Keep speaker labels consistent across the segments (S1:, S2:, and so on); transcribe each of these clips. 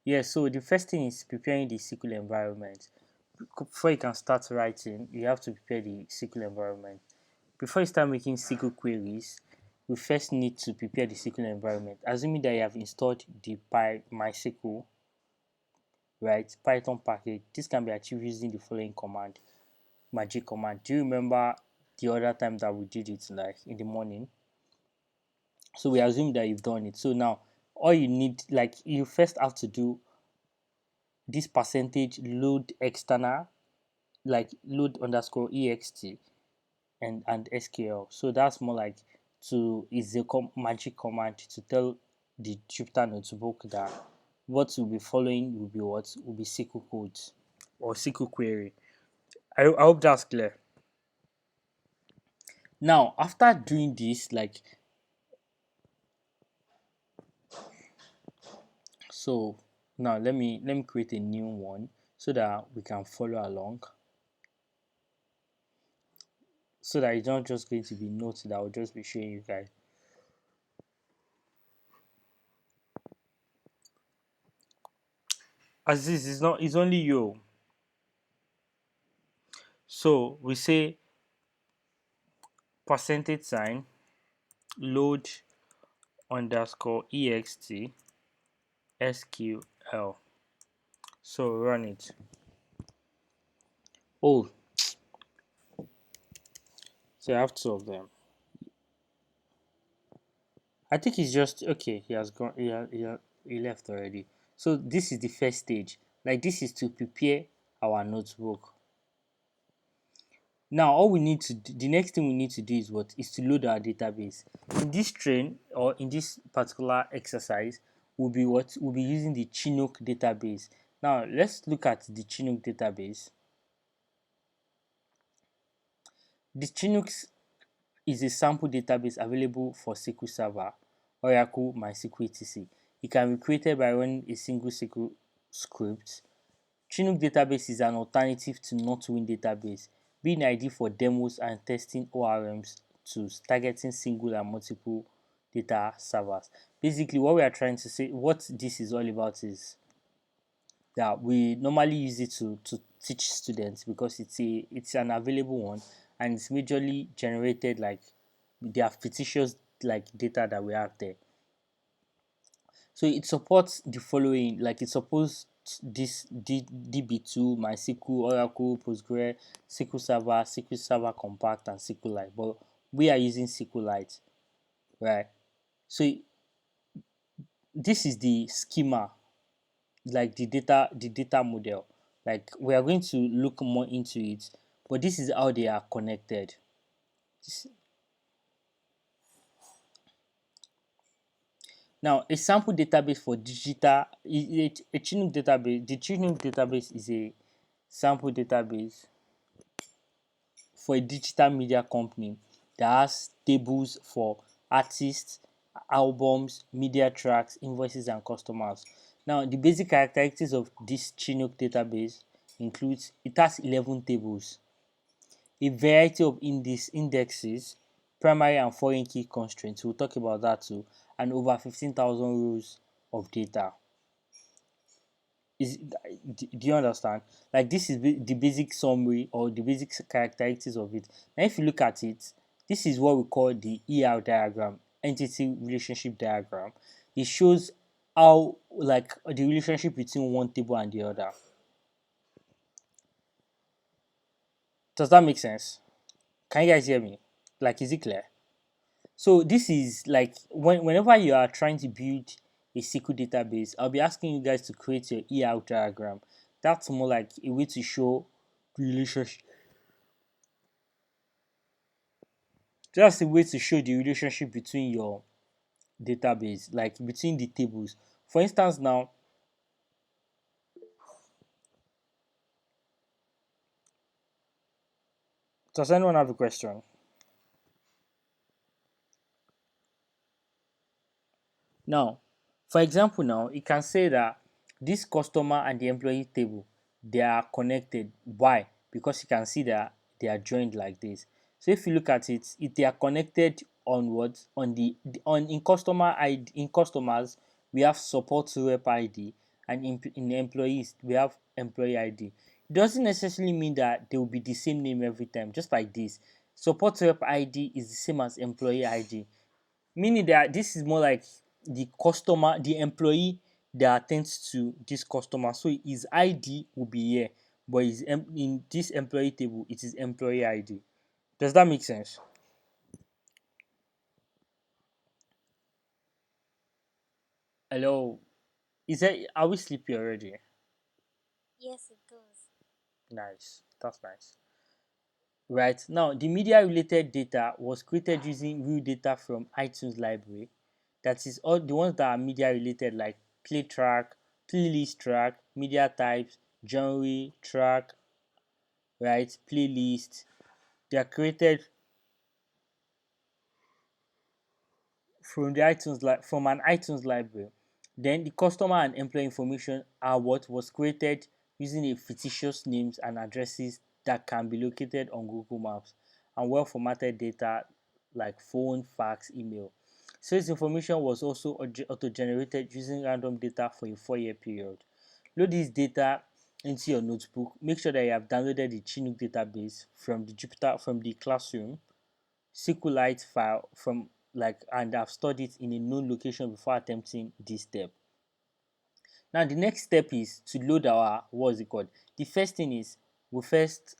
S1: Yeah, so the first thing is preparing the SQL environment. Before you can start writing, you have to prepare the SQL environment. Before you start making SQL queries, we first need to prepare the SQL environment. Assuming that you have installed the MySQL, right, Python package, this can be achieved using the following command, magic command. Do you remember the other time that we did it, like in the morning? So we assume that you've done it. So now all you need, like you first have to do this percentage load external, like load underscore ext and SQL. So that's more like to is a magic command to tell the Jupyter notebook that what will be following will be what will be SQL codes or SQL query. I hope that's clear. Now after doing this, like so now let me create a new one so that we can follow along, so that it's not just going to be notes that I'll just be showing you guys. As this is not, it's only you. So we say percentage sign load underscore ext SQL. So run it. Oh, so I have two of them. I think he's just okay. He has gone. He left already. So this is the first stage. Like this is to prepare our notebook. Now all we need to do, the next thing we need to do is what is to load our database. In this train or in this particular exercise, we'll be using the Chinook database. Now let's look at the Chinook database. The Chinook is a sample database available for SQL Server, Oracle, MySQL, etc. It can be created by running a single SQL script. Chinook database is an alternative to NotWin database, being ideal for demos and testing ORMs tools targeting single and multiple data servers. Basically, what we are trying to say, what this is all about is that we normally use it to teach students because it's an available one and it's majorly generated like they are fictitious like data that we have there. So it supports the following, like it supports this DB2, MySQL, Oracle, Postgre, SQL Server Compact, and SQLite. But we are using SQLite, right? So this is the schema, like the data model. Like we are going to look more into it, but this is how they are connected. This, now, a sample database for digital, a Chinook database. The Chinook database is a sample database for a digital media company that has tables for artists, albums, media tracks, invoices, and customers. Now, the basic characteristics of this Chinook database includes it has 11 tables, a variety of indexes, primary and foreign key constraints. We'll talk about that too, and over 15,000 rows of data. Is do you understand? Like this is the basic summary or the basic characteristics of it. Now, if you look at it, this is what we call the ER diagram, entity relationship diagram. It shows how like the relationship between one table and the other. Does that make sense? Can you guys hear me? Like, is it clear? So this is like whenever you are trying to build a SQL database, I'll be asking you guys to create your ER diagram. That's more like a way to show relationship. That's a way to show the relationship between your database, like between the tables. For instance, now, does anyone have a question? Now, for example, now you can say that this customer and the employee table they are connected. Why? Because you can see that they are joined like this. So if you look at it, if they are connected on what on the on in customer ID in customers we have support rep ID and in employees we have employee ID. It doesn't necessarily mean that they will be the same name every time. Just like this, support rep ID is the same as employee ID, meaning that this is more like the customer, the employee that attends to this customer. So his ID will be here, but in this employee table, it is employee ID. Does that make sense? Hello, is that, are we sleepy already?
S2: Yes, it does.
S1: Nice, that's nice. Right now, the media related data was created using real data from iTunes library. That is all the ones that are media related, like play track, playlist track, media types, genre, track, right, playlist. They are created from an iTunes library. Then the customer and employee information are what was created using a fictitious names and addresses that can be located on Google Maps, and well formatted data like phone, fax, email. Sales information was also auto-generated using random data for a 4-year period. Load this data into your notebook. Make sure that you have downloaded the Chinook database from the Jupyter from the classroom SQLite file from like, and I've stored it in a known location before attempting this step. Now the next step is to load our, what is it called? The first thing is we first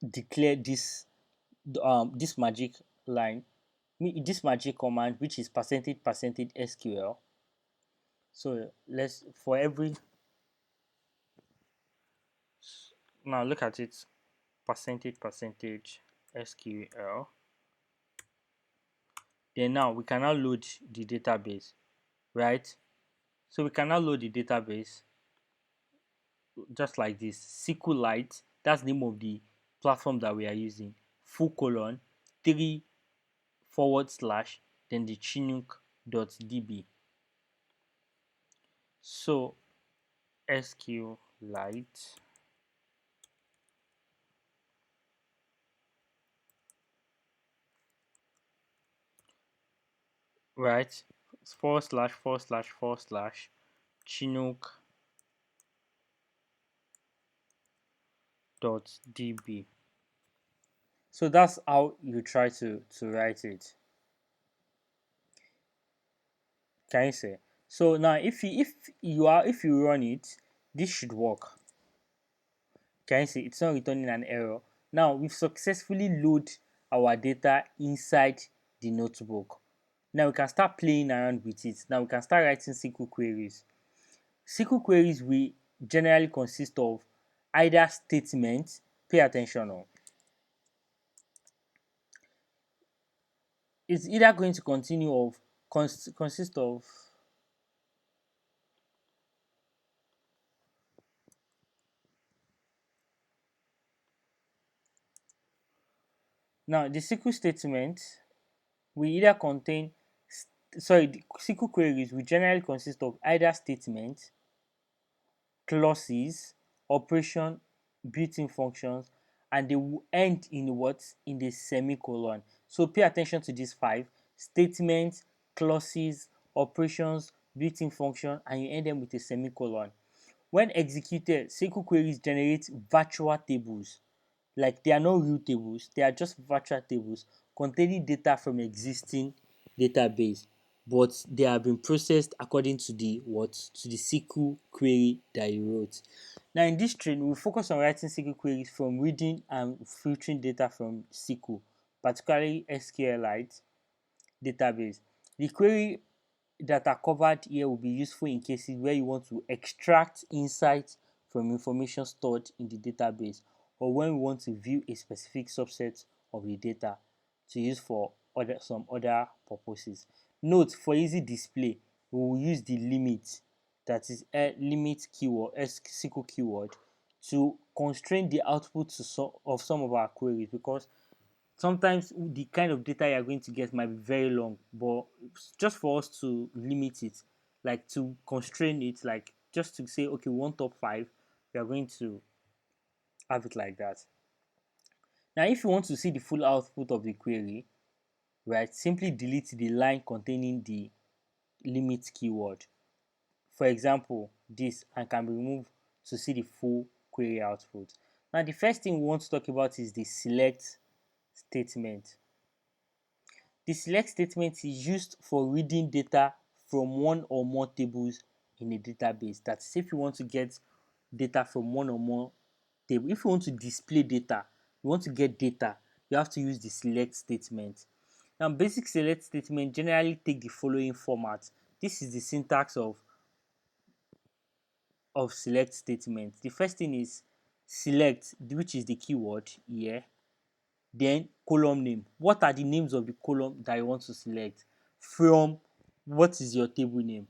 S1: declare this magic line, this magic command, which is percentage SQL. So let's for every, now look at it, percentage SQL. Then now we can now load the database, right? So we can now load the database just like this. SQLite, that's the name of the platform that we are using. Full colon, 3 forward slash, then the chinook.db. So SQLite, right? Forward slash chinook.db. So that's how you try to write it. Can you say? So now if you run it, this should work. Can you see it's not returning an error? Now we've successfully load our data inside the notebook. Now we can start playing around with it. Now we can start writing SQL queries. SQL queries will generally consist of either statements, pay attention on. It's either going to continue of consist of. Now the SQL statement will either contain, sorry, the SQL queries will generally consist of either statements, clauses, operation, built-in functions, and they will end in what? In the semicolon. So pay attention to these five: statements, clauses, operations, built-in function, and you end them with a semicolon. When executed, SQL queries generate virtual tables. Like, they are not real tables, they are just virtual tables containing data from existing database, but they have been processed according to the what? To the SQL query that you wrote. Now in this training, we focus on writing SQL queries from reading and filtering data from SQL, particularly SQLite database. The query that are covered here will be useful in cases where you want to extract insights from information stored in the database, or when we want to view a specific subset of the data to use for some other purposes. Note, for easy display, we will use the limit, that is limit keyword, SQL keyword, to constrain the output of some of our queries, because sometimes the kind of data you're going to get might be very long, but just for us to limit it, like to constrain it, like just to say, okay, we want top five, we are going to have it like that. Now if you want to see the full output of the query, right, simply delete the line containing the limit keyword. for example, this, and can be removed to see the full query output. Now, the first thing we want to talk about is the select statement. The select statement is used for reading data from one or more tables in a database. That is, if you want to get data from one or more table, if you want to display data, you want to get data, you have to use the select statement. Now, basic select statement generally take the following format. This is the syntax of select statement. The first thing is select, which is the keyword here, then column name. What are the names of the column that you want to select from? What is your table name?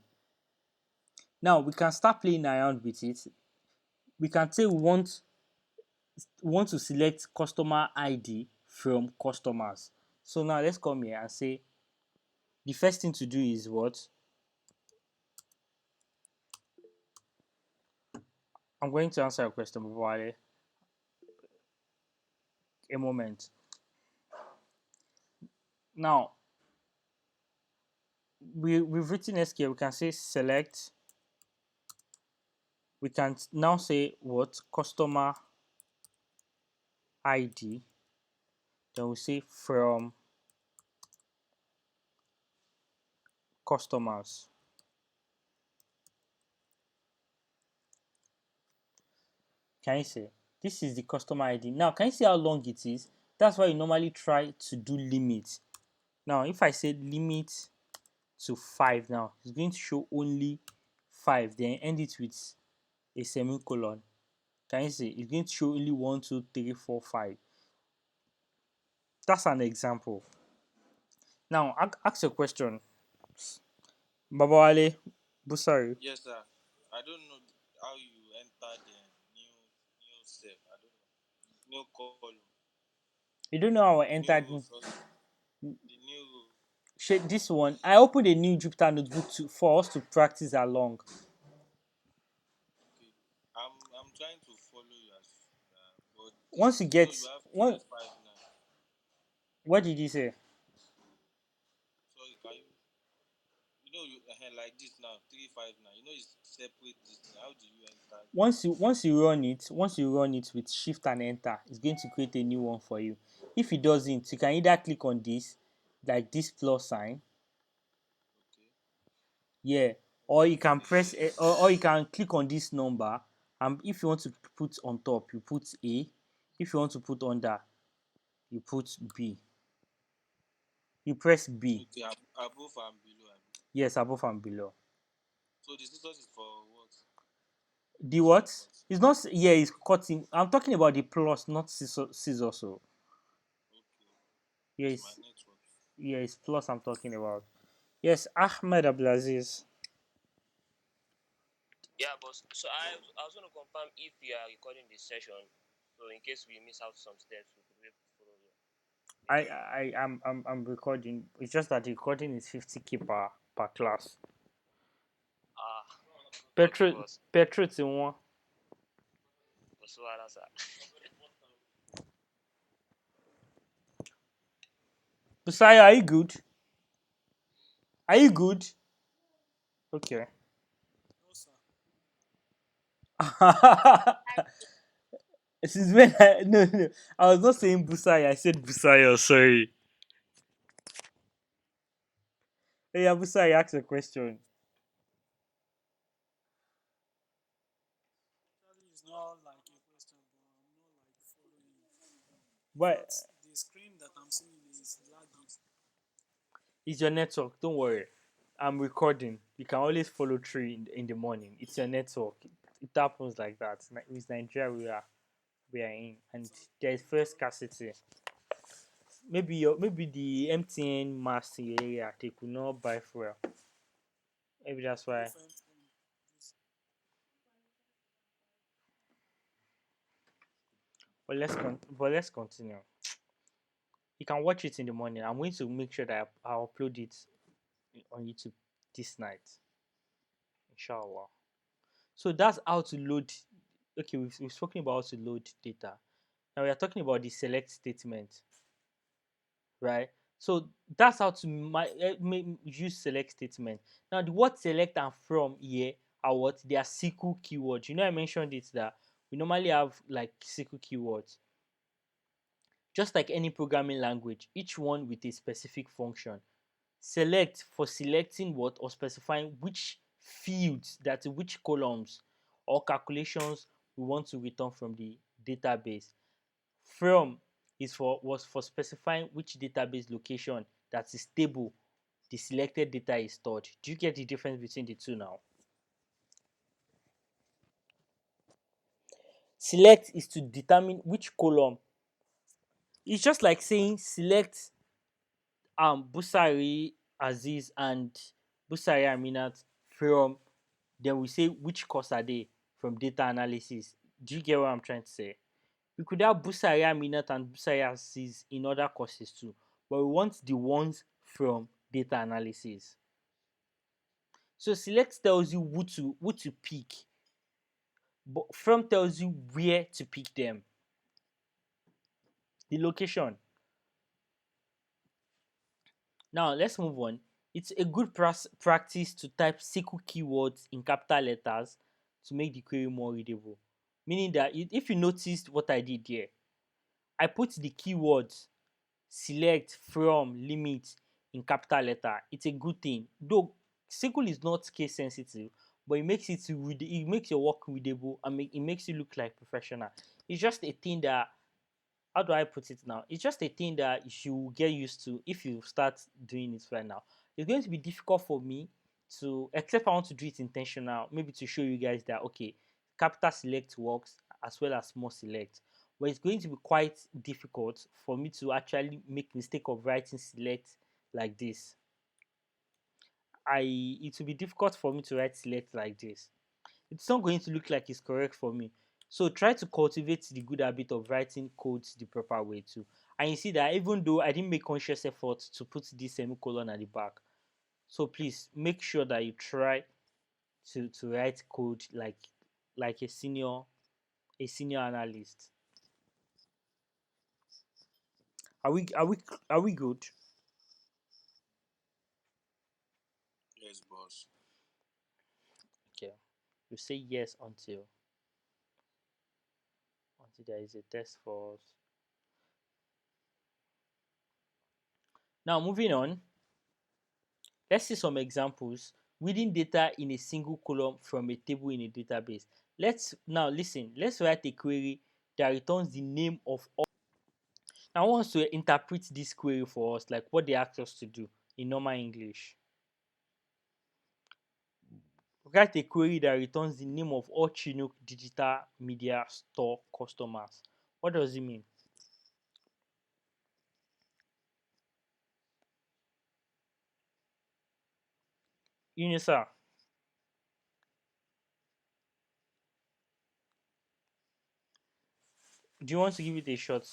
S1: Now we can start playing around with it. We can say we want to select customer ID from customers. So now let's come here and say the first thing to do is what? I'm going to answer your question, Babawale. A moment. Now we've written SQL. We can say select. We can now say what? Customer ID. Then we say from customers. Can you see? This is the customer ID. Now, can you see how long it is? That's why you normally try to do limit. Now, if I say limit to 5 now, it's going to show only 5. Then end it with a semicolon. Can you see? It's going to show only 1, 2, 3, 4, 5. That's an example. Now, ask a question. Babawale, Busari.
S3: Yes, sir. I don't know how you enter the new step. I don't know. New column,
S1: You don't know how I
S3: new
S1: entered
S3: row first. The new row.
S1: this one. I opened a new Jupyter notebook for us to practice along.
S3: Okay. I'm trying to follow you but
S1: Once you
S3: this you
S1: get
S3: have
S1: one,
S3: 359.
S1: what did you say?
S3: Sorry, can like this now 359. It's separate this thing. How do you enter?
S1: Once you run it with shift and enter, it's going to create a new one for you. If it doesn't, you can either click on this, like this plus sign,
S3: Okay.
S1: yeah, or you can press or you can click on this number, and if you want to put on top, you put A. If you want to put under, you put B. You press B.
S3: Okay. Above and below.
S1: Yes, above and below.
S3: So the scissors is for what?
S1: The what?
S3: Shortcut.
S1: It's not, yeah, it's cutting. I'm talking about the plus, not scissors. So
S3: Okay. It's my
S1: yes,
S3: network.
S1: yeah, it's plus I'm talking about. Yes, Ahmed Abdulaziz.
S4: Yeah, boss. So I was going to confirm if we are recording this session. So in case we miss out some steps, we could be able to follow you
S1: I
S4: later.
S1: I I'm recording. It's just that the recording is 50K per class.
S4: Ah, okay,
S1: Petro
S4: boss.
S1: Petro ti one.
S4: Boss, what sir?
S1: Busaya, are you good? Are you good? Okay.
S5: No, sir.
S1: Since when no, I was not saying Busaya, I said Busaya, sorry. Hey, yeah, Busaya, ask a question.
S5: Actually, it's not like a question, but I'm not like following you.
S1: But
S5: But the screen that I'm seeing is lagging.
S1: it's your network, don't worry. I'm recording. You can always follow through in the morning. It's your network. It happens like that. It's Nigeria we are in, and
S5: So
S1: there is first scarcity. Maybe the MTN mass in your area they could not buy fuel. Maybe that's why.
S5: both end this
S1: But let's continue. You can watch it in the morning. I'm going to make sure that I upload it on YouTube this night, inshallah. So that's how to load. Okay, we've spoken about how to load data. Now we are talking about the select statement, right? So that's how to use select statement. Now the word select and from here are what? They are SQL keywords. You know, I mentioned it that we normally have like SQL keywords. Just like any programming language, each one with a specific function. Select for selecting what or specifying which fields, that which columns or calculations we want to return from the database. From is for was for specifying which database location that is stable the selected data is stored. Do you get the difference between the two now? Select is to determine which column. It's just like saying select Busari Aziz and Busari Aminat from, then we say which course are they from data analysis. Do you get what I'm trying to say? We could have Busari Aminat and Busari Aziz in other courses too, but we want the ones from data analysis. So select tells you who to pick, but from tells you where to pick them, the location. Now let's move on. It's a good practice to type SQL keywords in capital letters to make the query more readable. Meaning that if you noticed what I did here, I put the keywords select, from, limit in capital letter. It's a good thing. Though SQL is not case sensitive, but it makes your work readable and it makes you look like professional. It's just a thing that, how do I put it now? It's just a thing that you should get used to if you start doing it right now. It's going to be difficult for me to, except I want to do it intentional, maybe to show you guys that okay, capital select works as well as small select. But it's going to be quite difficult for me to actually make mistake of writing select like this. It will be difficult for me to write select like this. It's not going to look like it's correct for me. So try to cultivate the good habit of writing codes the proper way too. And you see that even though I didn't make conscious effort to put this semicolon at the back, so please make sure that you try to write code like a senior analyst. Are we good?
S3: Yes, boss.
S1: Okay. You say yes until there is a test for us. Now moving on, let's see some examples. Reading data in a single column from a table in a database. Let's now listen. Let's write a query that returns the name of all. I want us to interpret this query for us, like what they asked us to do in normal English. Write a query that returns the name of all Chinook digital media store customers. What does it mean? Unisa, do you want to give it a shot?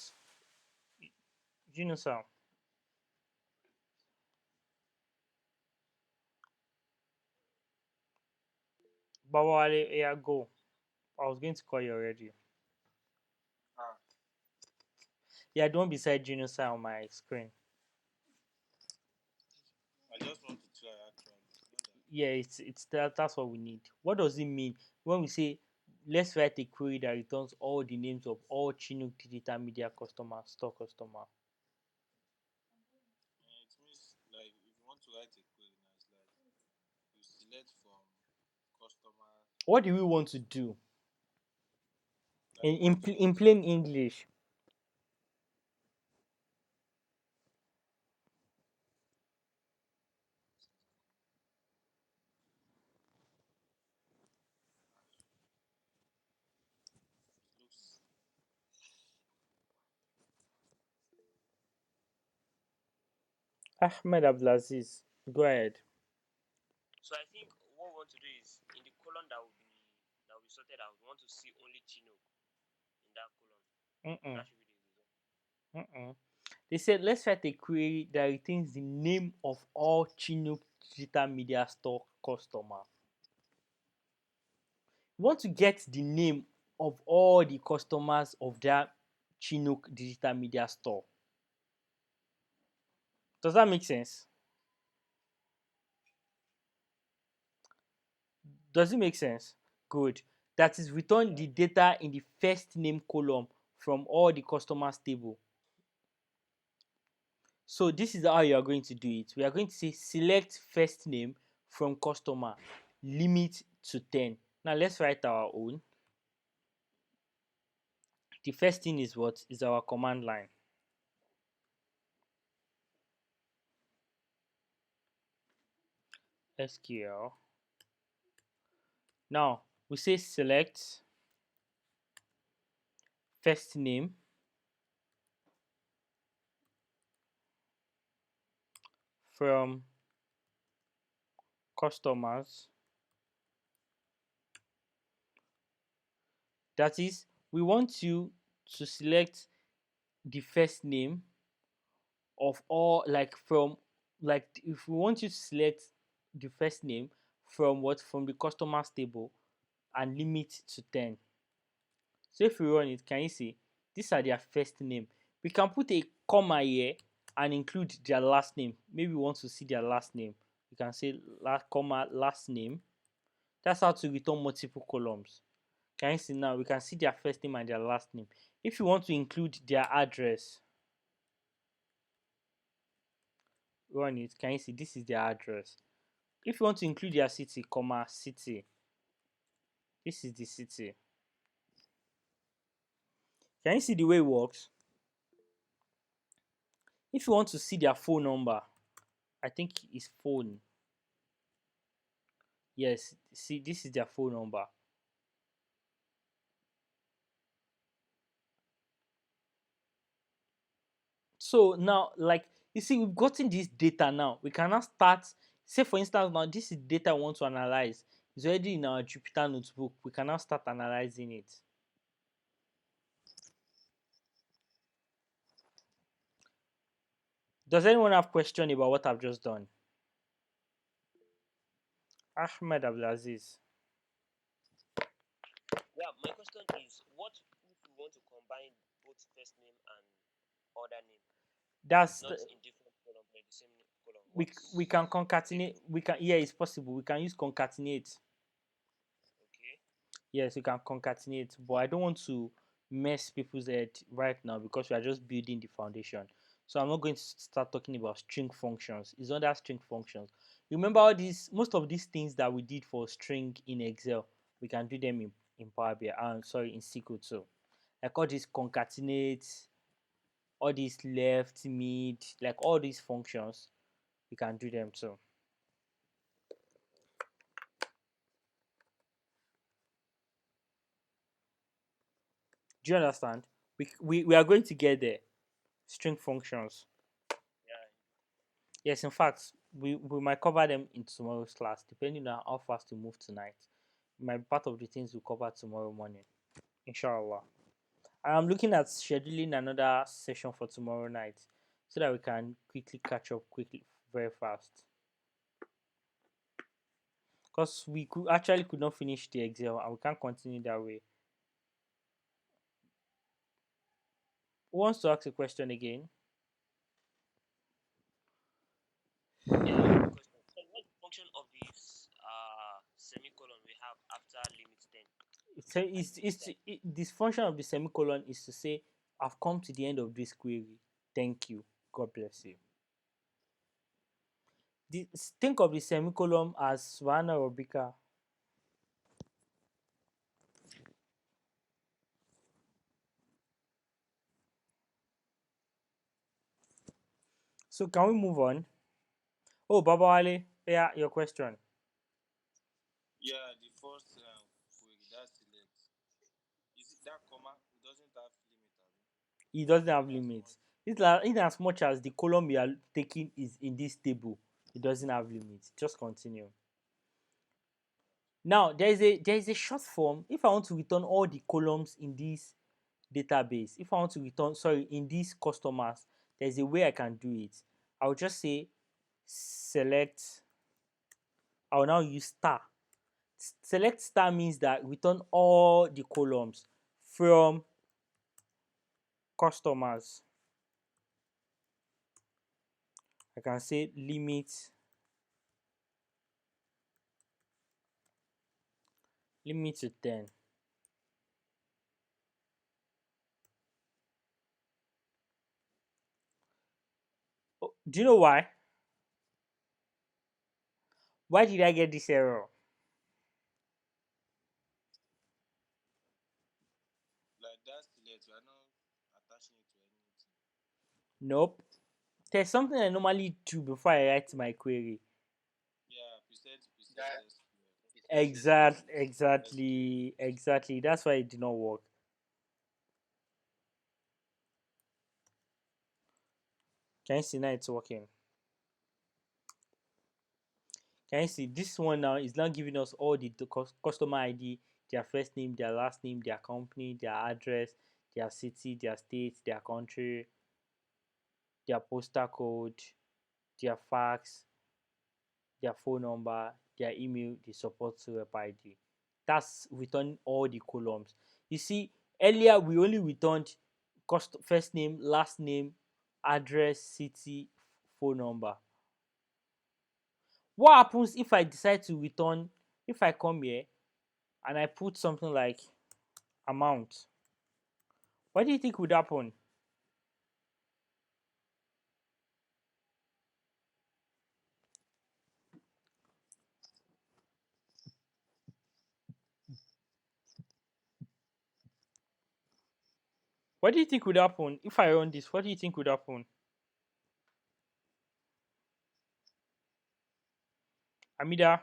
S1: Unisa, Bawale, yeah, go. I was going to call you already.
S3: Ah,
S1: Yeah, the one beside Unisa on my screen.
S3: I just want to try actually. Not that.
S1: Yeah, it's that's what we need. What does it mean when we say let's write a query that returns all the names of all Chinook digital media customers, store customer?
S3: It means like if you want to write a query now, it's like you select from customer,
S1: What do we want to do
S3: like we want to
S1: in
S3: get
S1: plain English?
S3: looks
S1: Ahmed Abdulaziz, go ahead.
S4: So I think what we want to do is in the column that will be sorted out, we want to see only Chinook in that column.
S1: Mm-mm,
S4: That should be the result.
S1: mm-mm. They said let's write a query that retains the name of all Chinook digital media store customer. We want to get the name of all the customers of that Chinook digital media store. Does that make sense? Does it make sense? Good. That is, return the data in the first name column from all the customers table. So this is how you are going to do it. We are going to say select first name from customer, limit to 10. Now let's write our own. The first thing is what? Is our command line. SQL. Now we say select first name from customers. That is, we want you to select the first name of all, like from, like if we want you to select the first name from what, from the customers table, and limit to 10. So if we run it, can you see these are their first name? We can put a comma here and include their last name. Maybe we want to see their last name. We can say comma last name. That's how to return multiple columns. Can you see now? We can see their first name and their last name. If you want to include their address, run it. Can you see this is their address? If you want to include their city, comma city, this is the city. Can you see the way it works? If you want to see their phone number, I think it's phone. Yes, see, this is their phone number. So now, like you see, we've gotten this data now. We can now start. Say for instance, now this is data we want to analyze. It's already in our Jupyter notebook. We can now start analyzing it. Does anyone have question about what I've just done? Ahmed Abdulaziz.
S4: Yeah, my question is, what if we want to combine both first name and other name,
S1: That's
S4: not in different column but in the same column?
S1: we can concatenate. We can, yeah, it's possible. We can use concatenate.
S4: Okay.
S1: Yes, you can concatenate, but I don't want to mess people's head right now because we are just building the foundation. So I'm not going to start talking about string functions. It's under string functions. Remember all these, most of these things that we did for string in Excel, we can do them in Power BI. Sorry, in SQL too. Like all these concatenate, all these left, mid, like all these functions, we can do them too. Do you understand? We are going to get there. String functions.
S4: Yeah.
S1: Yes, in fact, we might cover them in tomorrow's class, depending on how fast we move tonight. It might be part of the things we cover tomorrow morning, inshallah. And I'm looking at scheduling another session for tomorrow night so that we can quickly catch up quickly, very fast. Because we could not finish the Excel and we can't continue that way. Who wants to ask a question again?
S4: Yeah, I have a question. So what's the function of this semicolon we have after limit 10 and limit 10?
S1: This function of the semicolon is to say, I've come to the end of this query. Thank you. God bless you. Think of the semicolon as Swana Robika. So can we move on? Oh, Baba Ali, yeah, your question.
S3: Yeah, the first query that's select. Is it that comma? It doesn't have limit, abi?
S1: It doesn't have
S3: In as
S1: limits.
S3: much.
S1: It's like in as much as the column we are taking is in this table, it doesn't have limits. Just continue. Now there is a short form. If I want to return all the columns in this database, if I want to return, sorry, in these customers, there's a way I can do it. I'll just say select. I'll now use star. Select star means that return all the columns from customers. I can say limit limit to 10. Oh, do you know why? Why did I get this error?
S3: Like that select, you are not attaching it to anything.
S1: Nope. There's something I normally do before I write my query.
S3: Yeah, present present SQL. SQL.
S1: Exactly. That's why it did not work. Can you see now it's working? Can you see this one now is now giving us all the customer ID, their first name, their last name, their company, their address, their city, their state, their country, their postal code, their fax, their phone number, their email, the support rep ID. That's returning all the columns. You see, earlier we only returned first name, last name, address, city, phone number. What happens if I decide to return, if I come here and I put something like amount? What do you think would happen? What do you think would happen if I run this? What do you think would happen? Amida,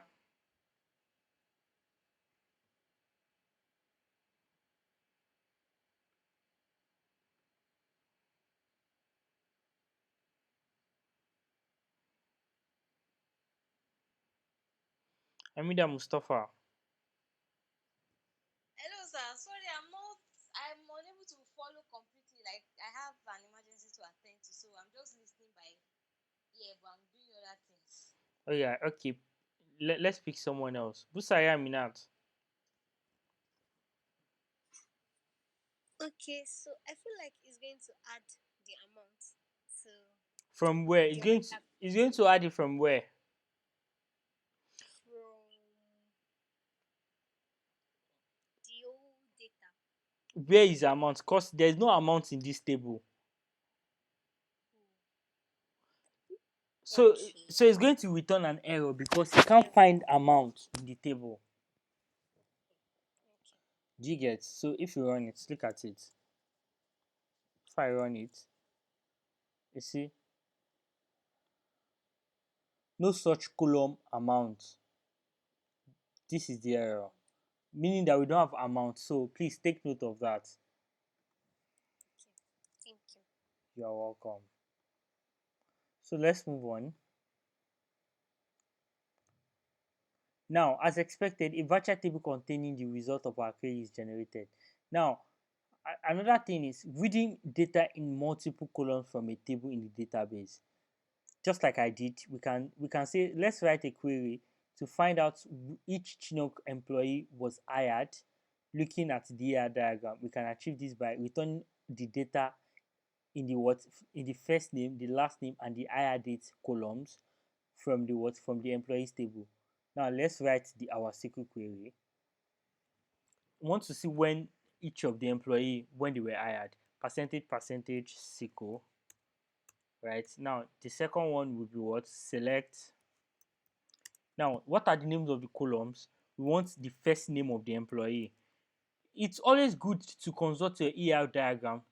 S1: Amida Mustafa.
S2: Hello, sir. Sorry, I'm unable to follow completely. Like, I have an emergency to attend to, so I'm just listening by ear, but I'm doing other things.
S1: Oh yeah, okay. Let's pick someone else. Busaya Minat.
S2: Okay, so I feel like it's going to add the amount to
S1: From where?
S2: the other tab
S1: It's going to add it from where?
S2: from the old data.
S1: Where is the amount? Because there's no amount in this table. So
S2: Okay.
S1: so it's going to return an error because it can't find amount in the table.
S2: Okay.
S1: Do you get? So if you run it, look at it. If I run it, you see no such column amount. This is the error, meaning that we don't have amount. So please take note of that.
S2: Okay. Thank you.
S1: You are welcome. So let's move on. Now, as expected, a virtual table containing the result of our query is generated. Now, another thing is reading data in multiple columns from a table in the database. Just like I did, we can say let's write a query to find out each Chinook employee was hired. Looking at the ER diagram, we can achieve this by returning the data in the first name, the last name, and the hire date columns from the employees table. Now let's write our SQL query. We want to see when each of the employee when they were hired. Percentage SQL. Right now, the second one will be what select. Now, what are the names of the columns? We want the first name of the employee. It's always good to consult your ER diagram.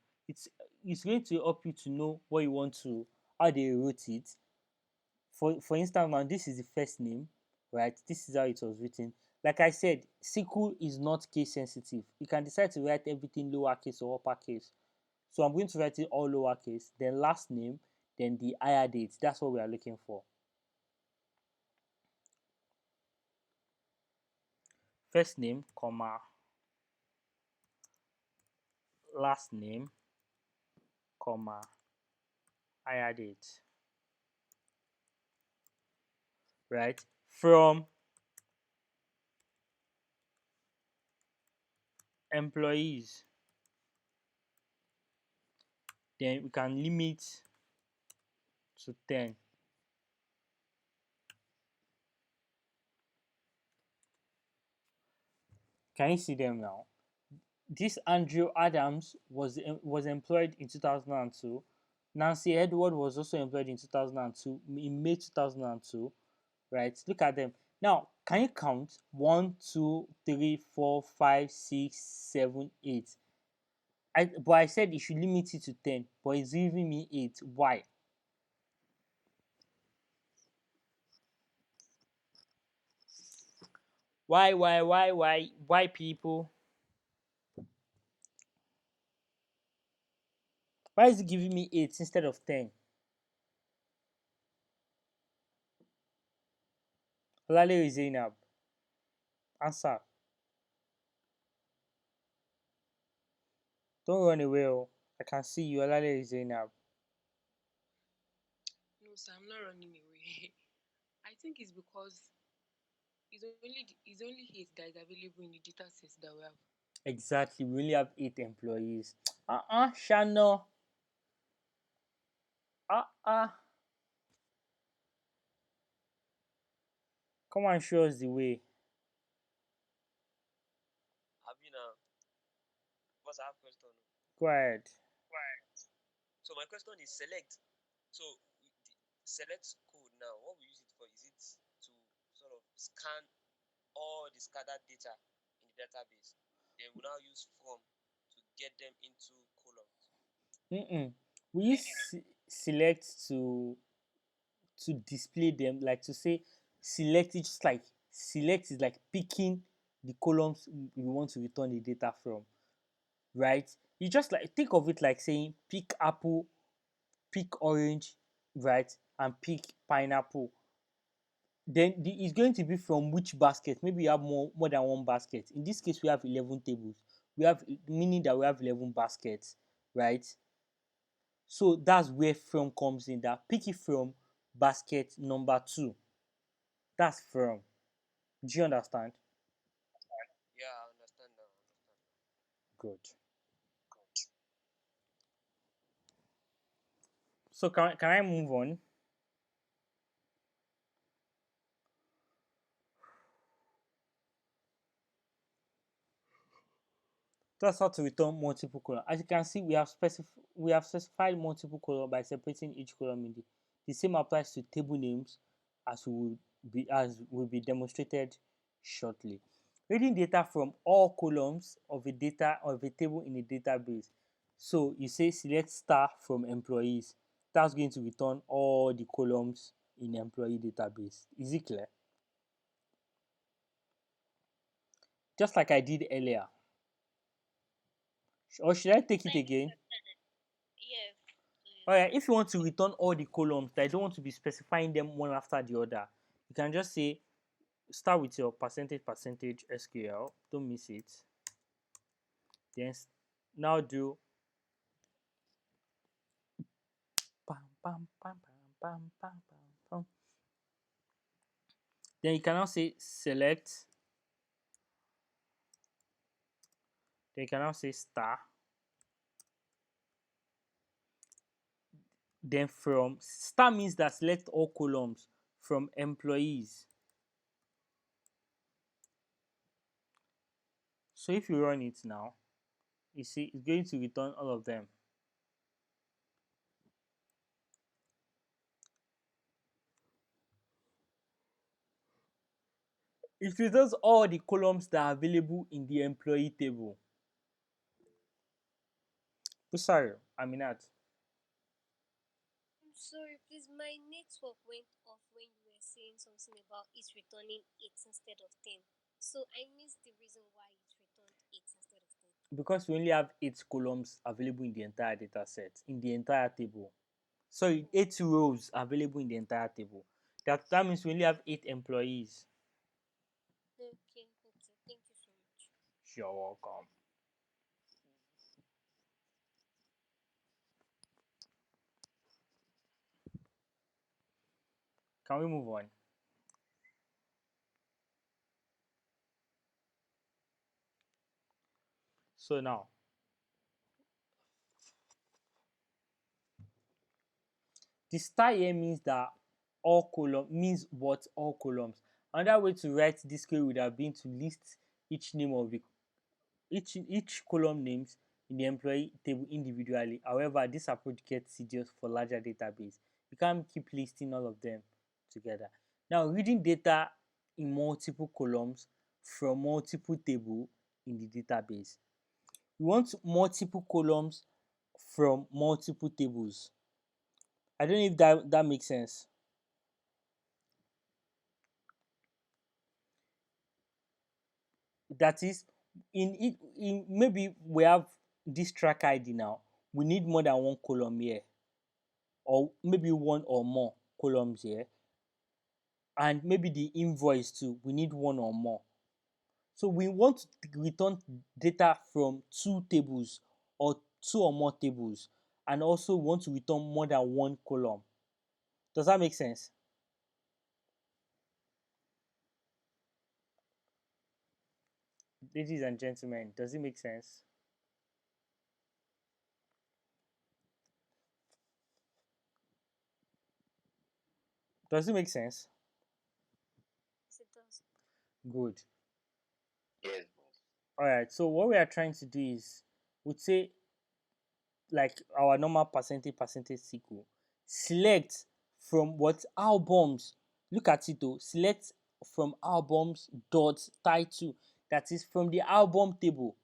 S1: It's going to help you to know what you want to how they wrote it. For instance, now this is the first name, right? This is how it was written. Like I said, SQL is not case sensitive. You can decide to write everything lowercase or uppercase. So I'm going to write it all lowercase, then last name, then the hire date. That's what we are looking for. First name, comma, last name, comma, hire date. Right? From employees, then we can limit to 10. Can you see them now? This Andrew Adams was employed in 2002. Nancy Edward was also employed in 2002, in May 2002. Right? Look at them. Now, can you count? 1, 2, 3, 4, 5, 6, 7, 8. But I said you should limit it to 10, but it's giving me 8. Why? Why, people? Why is it giving me 8 instead of 10? Olale Zainab, answer. Don't run away, oh. I can see you, Olale Zainab.
S6: No, sir, I'm not running away. I think it's because it's only his that is available in the data sets that we have.
S1: Exactly, we only have 8 employees. Shano. Uh-uh. Come and show us the way.
S4: Have you now? What's our question?
S1: Go ahead.
S4: Right. So my question is select. So select code now. What we use it for? Is it to sort of scan all the scattered data in the database? Then we now use from to get them into columns.
S1: We use select to display them, like to say select. It's just like select is like picking the columns we want to return the data from, right? You just like think of it like saying pick apple, pick orange, right, and pick pineapple. Then it's going to be from which basket? Maybe you have more than one basket. In this case, we have 11 tables. We have, meaning that we have 11 baskets, right? So that's where from comes in. That pick it from basket number 2. That's from. Do you understand?
S4: Yeah, I understand now. I understand now.
S1: Good. So can I move on? That's how to return multiple column. As you can see, we have specified multiple column by separating each column in the same applies to table names as will be demonstrated shortly. Reading data from all columns of a table in a database. So you say select star from employees. That's going to return all the columns in employee database. Is it clear? Just like I did earlier. Or should I take it
S2: I didn't
S1: again?
S2: understand it. Yes, please.
S1: Alright, if you want to return all the columns, I don't want to be specifying them one after the other. You can just say start with your percentage SQL. Don't miss it. Then now do pam pam pam pam pam pam pam pam. Then you can now say select. Then you can now say star. Then from star means that select all columns from employees. So if you run it now, you see it's going to return all of them. It returns all the columns that are available in the employee table. Sorry, Aminat.
S7: I'm sorry, please. My network went off when you were saying something about it returning 8 instead of 10. So I missed the reason why it returned 8 instead of 10.
S1: Because we only have 8 columns available in the entire data set, in the entire table. Sorry,
S7: Oh,
S1: 8 rows available in the entire table. That means we only have 8 employees.
S7: okay, okay. Thank you so much.
S1: You're welcome. Can we move on? So now, the star here means that all column means what all columns. Another way to write this query would have been to list each name of the each column names in the employee table individually. However, this approach gets tedious for larger database. You can't keep listing all of them together. Now, reading data in multiple columns from multiple table in the database. We want multiple columns from multiple tables. I don't know if that makes sense. That is, in maybe we have this track ID now. We need more than one column here, or maybe one or more columns here, and maybe the invoice too. We need one or more. So we want to return data from two tables or two or more tables, and also want to return more than one column. Does that make sense? Ladies and gentlemen, does it make sense? Does it make sense?
S7: Yes, it does.
S1: Good.
S4: Yes, boss.
S1: All right. So what we are trying to do is, we'd say, like our normal percentage SQL, select from what albums. Look at it though. Select from albums dot title. That is from the album table.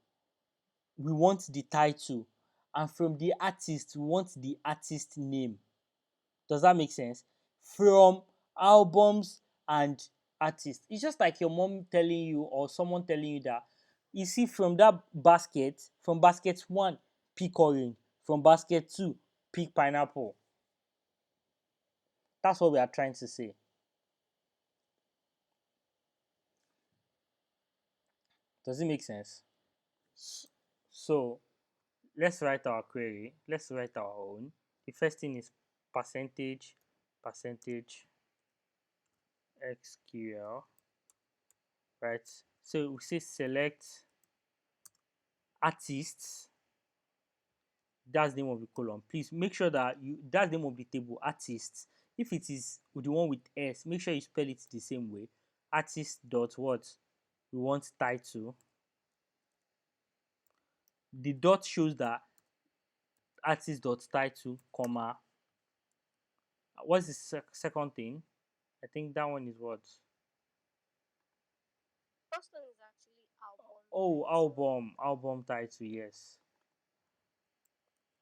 S1: We want the title, and from the artist we want the artist name. Does that make sense? From albums and artists. It's just like your mom telling you or someone telling you that, you see, from that basket, from basket one, pick orange. From basket two, pick pineapple. That's what we are trying to say. Does it make sense? So let's write our query. Let's write our own. The first thing is percentage SQL, right? So we say select artists. That's the name of the column. Please make sure that that's the name of the table, artists. If it is the one with S, make sure you spell it the same way. Artist dot what? We want title. The dot shows that artist dot title, comma. What's the second thing? I think that one is what?
S7: First one is actually album
S1: Oh,
S7: title.
S1: album title, yes.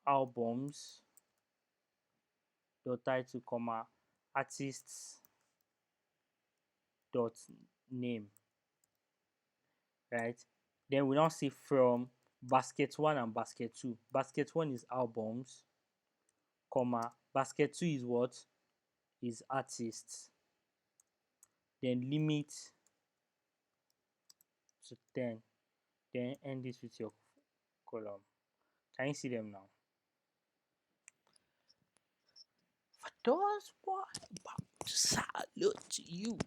S1: Albums dot title, comma, artists dot name, right? Then we now see from basket one and basket two. Basket one is albums, comma, basket two is what? Is artists. Then limit to 10. Then end this with your column. Can you see them now? For those who are about to salute to you,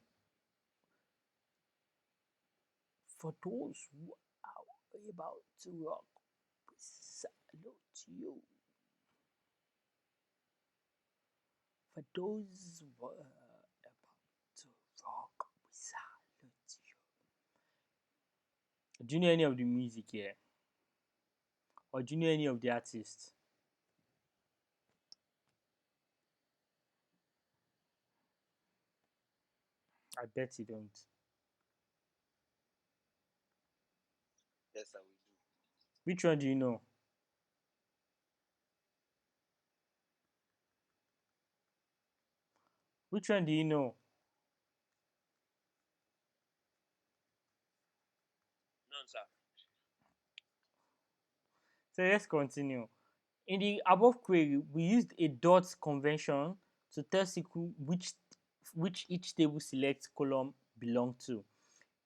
S1: for those who are about to rock, we salute you. For those who are about to rock, we salute you. Do you know any of the music here? Or do you know any of the artists? I bet you don't.
S4: Yes, I will do.
S1: Which one do you know? Which one do you know?
S4: None, sir.
S1: So let's continue. In the above query, we used a dot convention to tell SQL which each table select column belong to.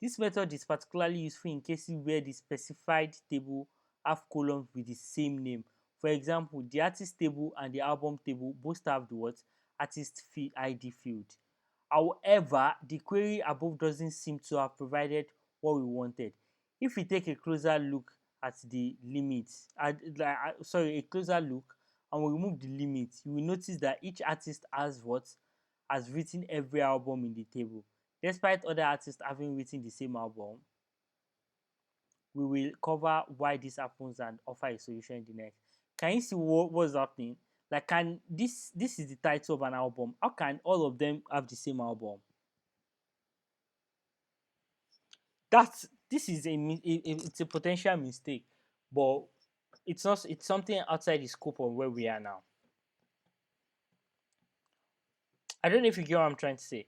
S1: This method is particularly useful in cases where the specified table have columns with the same name. For example, the artist table and the album table both have the what? Artist ID field. However, the query above doesn't seem to have provided what we wanted. If we take a closer look at the limits, a closer look, and we remove the limits, you will notice that each artist has what? Has written every album in the table. Despite other artists having written the same album, we will cover why this happens and offer a solution in the next. Can you see what's happening? Like, can this is the title of an album? How can all of them have the same album? That's this is it's a potential mistake, but it's something outside the scope of where we are now. I don't know if you get what I'm trying to say.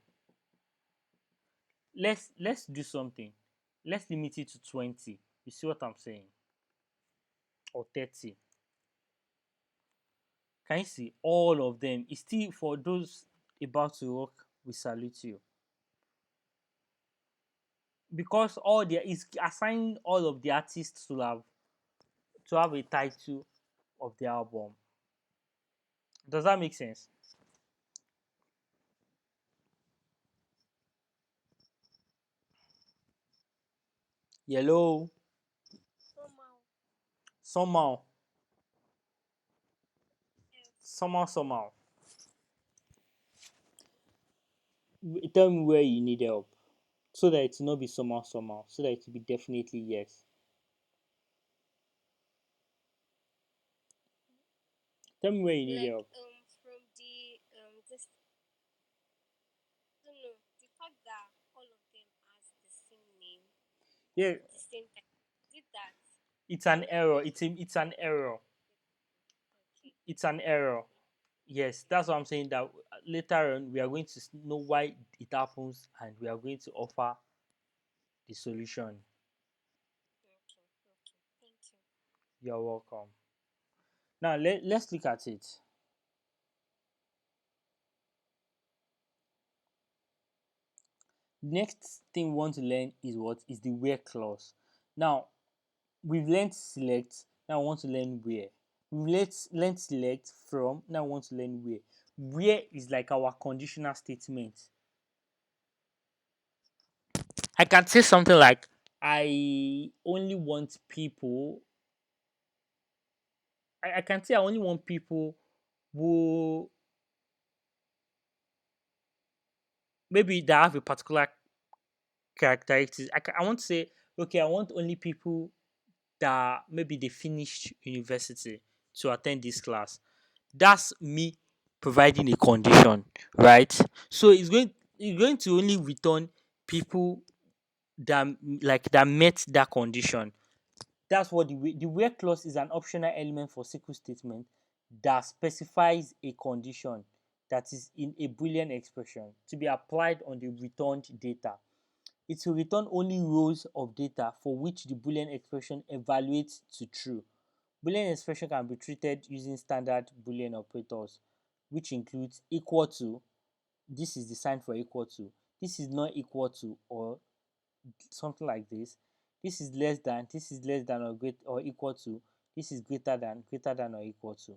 S1: Let's do something. Let's limit it to 20. You see what I'm saying? Or 30. Can you see all of them? It's still for those about to work, we salute you. Because all the is assigning all of the artists to have a title of the album. Does that make sense? Yellow.
S7: Somehow,
S1: Somehow.
S7: yes.
S1: Somehow. Tell me where you need help. So that it will not be somehow. So that it will be definitely yes. Tell me where you need
S7: Like
S1: help.
S7: from the this I don't know the fact that all of them has the same name
S1: Yeah,
S7: at the same time. Did that?
S1: it's
S7: I
S1: an
S7: don't
S1: error.
S7: get it.
S1: It's an error.
S7: Okay.
S1: It's an error. Yes, that's what I'm saying. That later on we are going to know why it happens, and we are going to offer the solution.
S7: Okay. Okay. Thank you.
S1: You're welcome. Now let's look at it. Next thing we want to learn is what is the where clause. Now we've learned select. Now we want to learn where. We've learned select from. Now we want to learn where. Where is like our conditional statement. I can say something like, I only want people. I can say I only want people who maybe they have a particular characteristics. I want to say, okay, I want only people that maybe they finished university to attend this class. That's me providing a condition, right? So it's going to only return people that that met that condition. That's what the where clause is an optional element for SQL statement that specifies a condition that is in a Boolean expression to be applied on the returned data. It will return only rows of data for which the Boolean expression evaluates to true. Boolean expression can be treated using standard Boolean operators, which includes equal to, this is the sign for equal to, this is not equal to, or something like this. This is less than or great or equal to, this is greater than or equal to.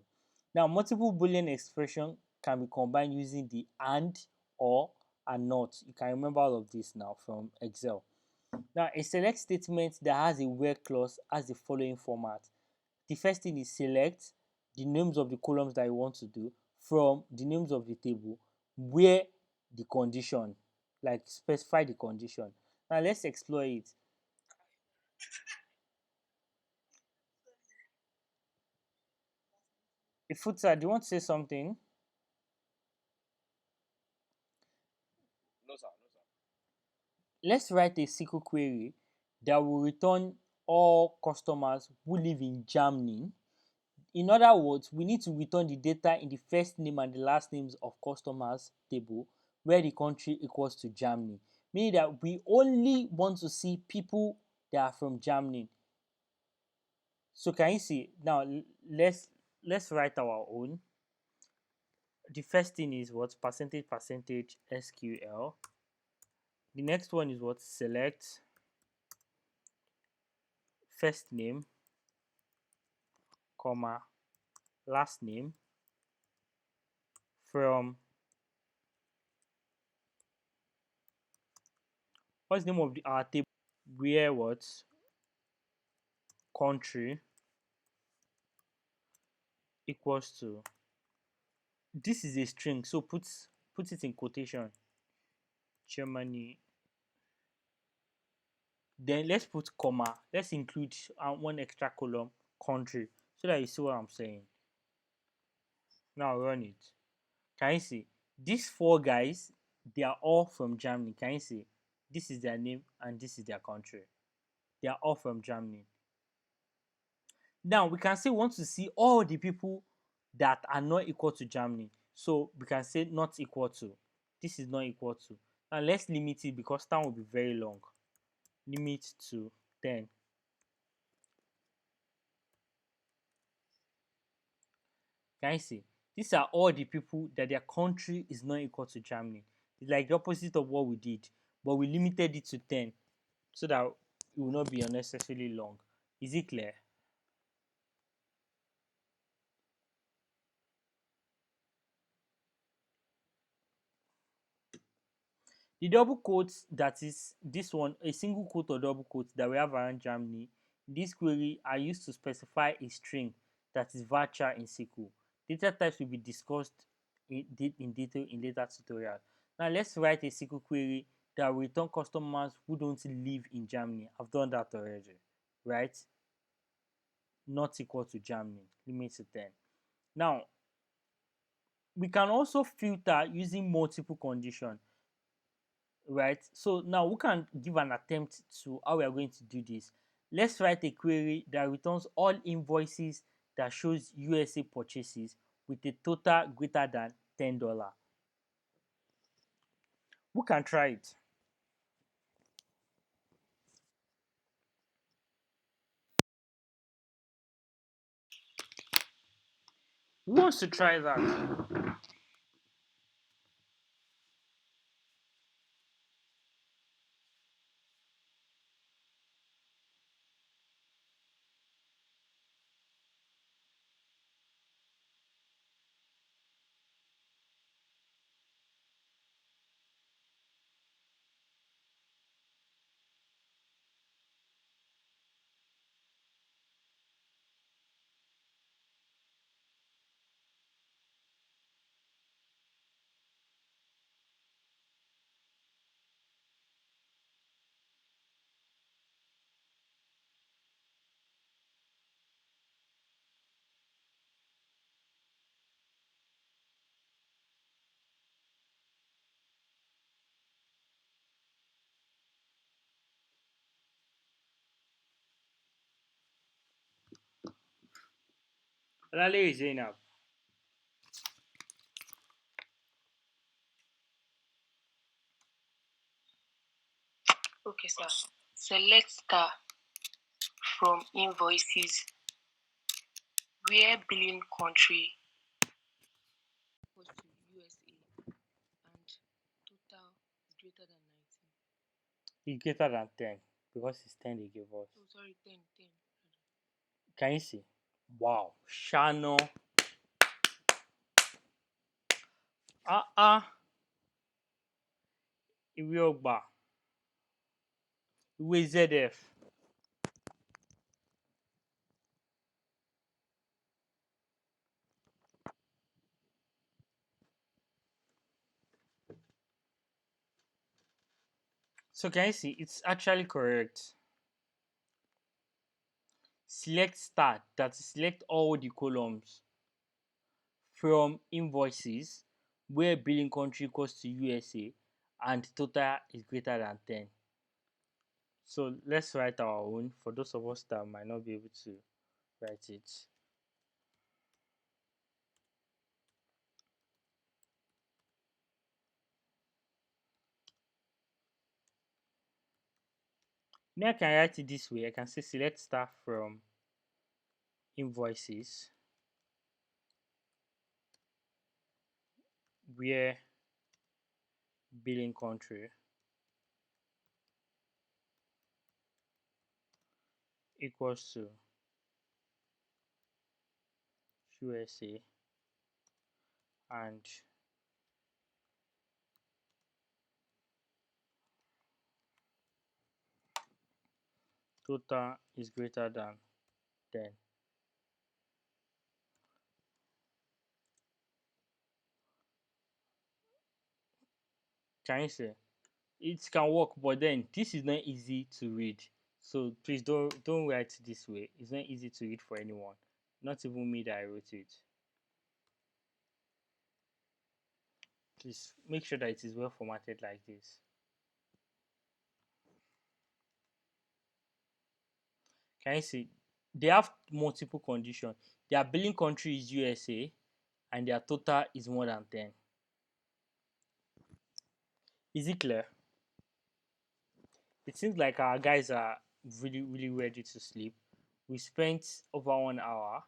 S1: Now, multiple Boolean expression can be combined using the and, or, and not. You can remember all of this now from Excel. Now, a select statement that has a where clause has the following format. The first thing is select the names of the columns that you want to do from the names of the table where the condition, like specify the condition. Now let's explore it. Ifutsa, do you want to say something?
S4: No, sir. No, sir.
S1: Let's write a SQL query that will return all customers who live in Germany. In other words, we need to return the data in the first name and the last names of customers table where the country equals to Germany. Meaning that we only want to see people that are from Germany. So can you see now? Let's write our own. The first thing is what percentage SQL. The next one is what select first name, comma, last name from, what's the name of our table, where what country equals to, this is a string, so put it in quotation, Germany, Then let's put comma. Let's include one extra column, country, so that you see what I'm saying. Now run it. Can you see? These four guys, they are all from Germany. Can you see? This is their name and this is their country. They are all from Germany. Now we can say we want to see all the people that are not equal to Germany. So we can say not equal to. This is not equal to. Now let's limit it because time will be very long. Limit to 10. Can you see? These are all the people that their country is not equal to Germany. It's like the opposite of what we did, but we limited it to 10 so that it will not be unnecessarily long. Is it clear? The double quotes, that is this one, a single quote or double quote that we have around Germany, this query are used to specify a string that is virtual in SQL. Data types will be discussed in detail in later tutorial. Now let's write a SQL query that will return customers who don't live in Germany. I've done that already, right? Not equal to Germany, limit to 10. Now, we can also filter using multiple condition, right? So now we can give an attempt to how we are going to do this. Let's write a query that returns all invoices that shows USA purchases with a total greater than $10. We can try it. Who wants to try that? Lale Zainab.
S6: Okay, sir. Select star from invoices where billing country equals to USA and total is greater than 19.
S1: It's greater than 10 because it's 10 they give us.
S6: Oh, sorry, 10, 10.
S1: Can you see? Wow. Shano. Ìwé ọgbà. Ìwé ZF. So can you see? It's actually correct. Select star, that is select all the columns from invoices where billing country equals to USA and total is greater than 10. So let's write our own for those of us that might not be able to write it. Now I can write it this way. I can say select star from invoices where billing country equals to USA and total is greater than 10. Can you see? it can work, but then this is not easy to read. So please don't write this way. It's not easy to read for anyone. Not even me that I wrote it. Please make sure that it is well formatted like this. Can you see? They have multiple conditions. Their billing country is USA and their total is more than 10. Is it clear? It seems like our guys are really ready to sleep. We spent over 1 hour.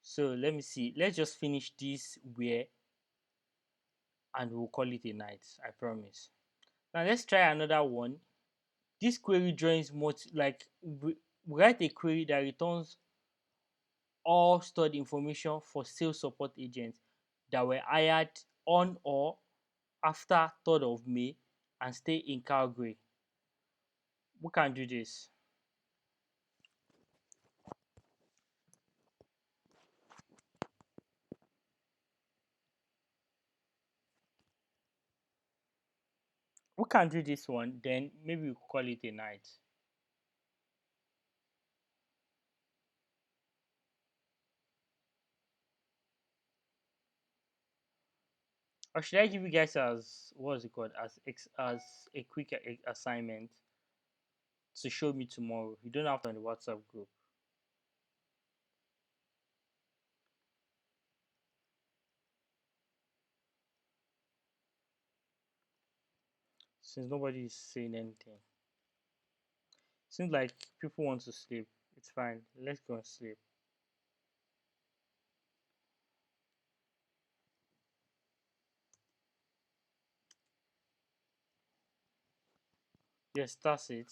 S1: So let me see. Let's just finish this where and we'll call it a night. I promise. Now let's try another one. This query joins like we write a query that returns all stored information for sales support agents that were hired on or after 3rd of May and stay in Calgary. We can do this. We can do this one, then maybe we call it a night. Or should I give you guys as what's it called as a quick assignment to show me tomorrow? You don't have to on the WhatsApp group since nobody is saying anything. Seems like people want to sleep. It's fine. Let's go and sleep. Yes, that's it.